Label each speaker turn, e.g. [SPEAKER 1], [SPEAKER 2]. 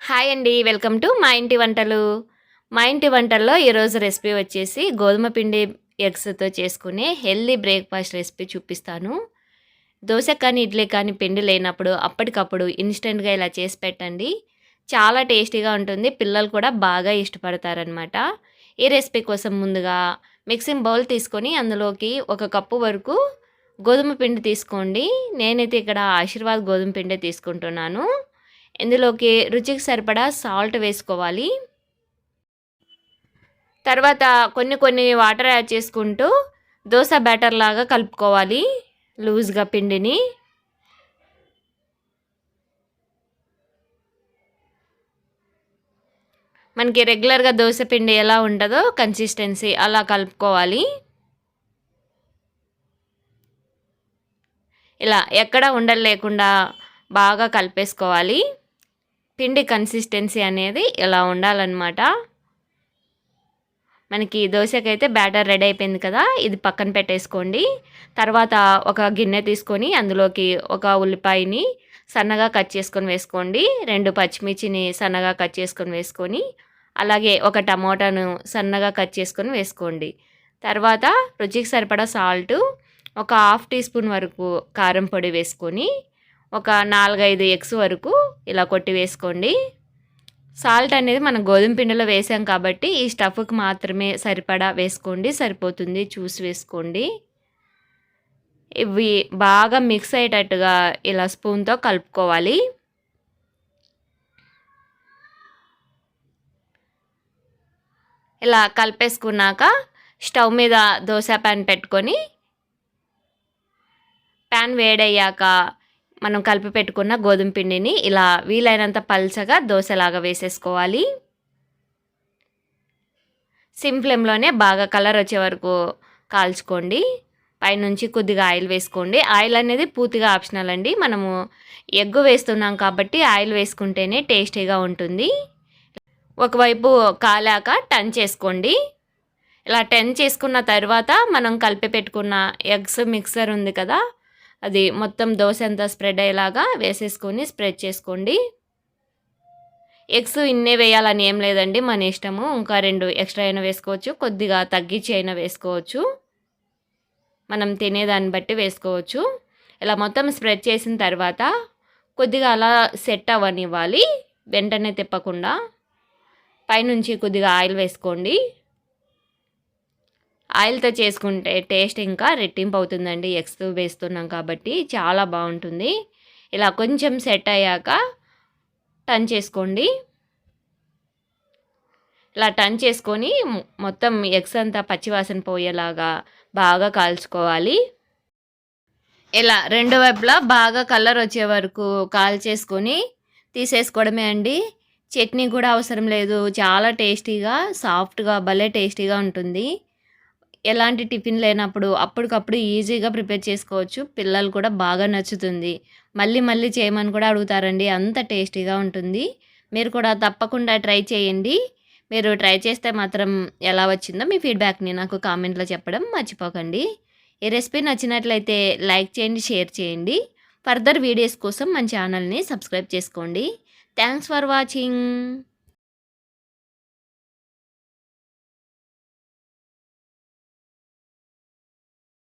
[SPEAKER 1] Hi అండి. Welcome to మా ఇంటి వంటలు. మా ఇంటి వంటల్లో ఈరోజు రెసిపీ వచ్చేసి గోధుమ పిండి ఎగ్స్‌తో చేసుకునే హెల్తీ బ్రేక్‌ఫాస్ట్ రెసిపీ చూపిస్తాను. దోస కానీ, ఇడ్లీ కానీ పిండి లేనప్పుడు అప్పటికప్పుడు ఇన్‌స్టంట్‌గా ఇలా చేసి పెట్టండి. చాలా టేస్టీగా ఉంటుంది. పిల్లలు కూడా బాగా ఇష్టపడతారనమాట. ఈ రెసిపీ కోసం ముందుగా మిక్సింగ్ బౌల్ తీసుకొని అందులోకి 1 కప్పు వరకు గోధుమ పిండి తీసుకోండి. నేనైతే ఇక్కడ ఆశీర్వాద్ గోధుమ పిండే తీసుకుంటున్నాను. ఇందులోకి రుచికి సరిపడా సాల్ట్ వేసుకోవాలి. తర్వాత కొన్ని వాటర్ యాడ్ చేసుకుంటూ దోస బ్యాటర్ లాగా కలుపుకోవాలి లూజ్గా పిండిని. మనకి రెగ్యులర్గా దోస పిండి ఎలా ఉంటుందో కన్సిస్టెన్సీ అలా కలుపుకోవాలి. ఇలా ఎక్కడ ఉండలు లేకుండా బాగా కలిపేసుకోవాలి. పిండి కన్సిస్టెన్సీ అనేది ఇలా ఉండాలన్నమాట. మనకి దోశకైతే బ్యాటర్ రెడీ అయిపోయింది కదా, ఇది పక్కన పెట్టేసుకోండి. తర్వాత ఒక గిన్నె తీసుకొని అందులోకి ఒక ఉల్లిపాయని సన్నగా కట్ చేసుకొని వేసుకోండి. 2 పచ్చిమిర్చిని సన్నగా కట్ చేసుకొని వేసుకొని, అలాగే ఒక టమోటాను సన్నగా కట్ చేసుకొని వేసుకోండి. తర్వాత రుచికి సరిపడా సాల్టు, ఒక హాఫ్ టీ స్పూన్ వరకు కారం పొడి వేసుకొని, ఒక 4-5 ఎగ్స్ వరకు ఇలా కొట్టి వేసుకోండి. సాల్ట్ అనేది మనం గోధుమ పిండిలో వేసాం కాబట్టి ఈ స్టఫ్కి మాత్రమే సరిపడా వేసుకోండి, సరిపోతుంది. చూసి వేసుకోండి. ఇవి బాగా మిక్స్ అయ్యేటట్టుగా ఇలా స్పూన్తో కలుపుకోవాలి. ఇలా కలిపేసుకున్నాక స్టవ్ మీద దోశ ప్యాన్ పెట్టుకొని, ప్యాన్ వేడయ్యాక మనం కలిపి పెట్టుకున్న గోధుమ పిండిని ఇలా వీలైనంత పల్చగా దోశలాగా వేసేసుకోవాలి. సిమ్ ఫ్లేమ్లోనే బాగా కలర్ వచ్చే వరకు కాల్చుకోండి. పైనుంచి కొద్దిగా ఆయిల్ వేసుకోండి. ఆయిల్ అనేది పూర్తిగా ఆప్షనల్ అండి. మనము ఎగ్ వేస్తున్నాం కాబట్టి ఆయిల్ వేసుకుంటేనే టేస్టీగా ఉంటుంది. ఒకవైపు కాలాక టర్న్ చేసుకోండి. ఇలా టర్న్ చేసుకున్న తర్వాత మనం కలిపి పెట్టుకున్న ఎగ్స్ మిక్సర్ ఉంది కదా, అది మొత్తం దోశ అంతా స్ప్రెడ్ అయ్యేలాగా వేసేసుకొని స్ప్రెడ్ చేసుకోండి. ఎగ్స్ ఇన్నే వేయాలని ఏం లేదండి, మన ఇష్టము. ఇంకా 2 ఎక్స్ట్రా అయినా వేసుకోవచ్చు, కొద్దిగా తగ్గించి అయినా వేసుకోవచ్చు. మనం తినేదాన్ని బట్టి వేసుకోవచ్చు. ఇలా మొత్తం స్ప్రెడ్ చేసిన తర్వాత కొద్దిగా అలా సెట్ అవ్వనివ్వాలి, వెంటనే తిప్పకుండా. పైనుంచి కొద్దిగా ఆయిల్ వేసుకోండి. ఆయిల్తో చేసుకుంటే టేస్ట్ ఇంకా రెట్టింపు అవుతుందండి. ఎగ్స్ వేస్తున్నాం కాబట్టి చాలా బాగుంటుంది. ఇలా కొంచెం సెట్ అయ్యాక టర్న్ చేసుకోండి. ఇలా టర్న్ చేసుకొని మొత్తం ఎగ్స్ అంతా పచ్చివాసన పోయేలాగా బాగా కాల్చుకోవాలి. ఇలా 2 వైపులా బాగా కలర్ వచ్చే వరకు కాల్చేసుకొని తీసేసుకోవడమే అండి. చట్నీ కూడా అవసరం లేదు. చాలా టేస్టీగా, సాఫ్ట్గా, భలే టేస్టీగా ఉంటుంది. ఎలాంటి టిఫిన్ లేనప్పుడు అప్పటికప్పుడు ఈజీగా ప్రిపేర్ చేసుకోవచ్చు. పిల్లలు కూడా బాగా నచ్చుతుంది. మళ్ళీ మళ్ళీ చేయమని కూడా అడుగుతారండి, అంత టేస్టీగా ఉంటుంది. మీరు కూడా తప్పకుండా ట్రై చేయండి. మీరు ట్రై చేస్తే మాత్రం ఎలా వచ్చిందో మీ ఫీడ్బ్యాక్ని నాకు కామెంట్లో చెప్పడం మర్చిపోకండి. ఈ రెసిపీ నచ్చినట్లయితే లైక్ చేయండి, షేర్ చేయండి. ఫర్దర్ వీడియోస్ కోసం మన ఛానల్ని సబ్స్క్రైబ్ చేసుకోండి. Thanks for watching.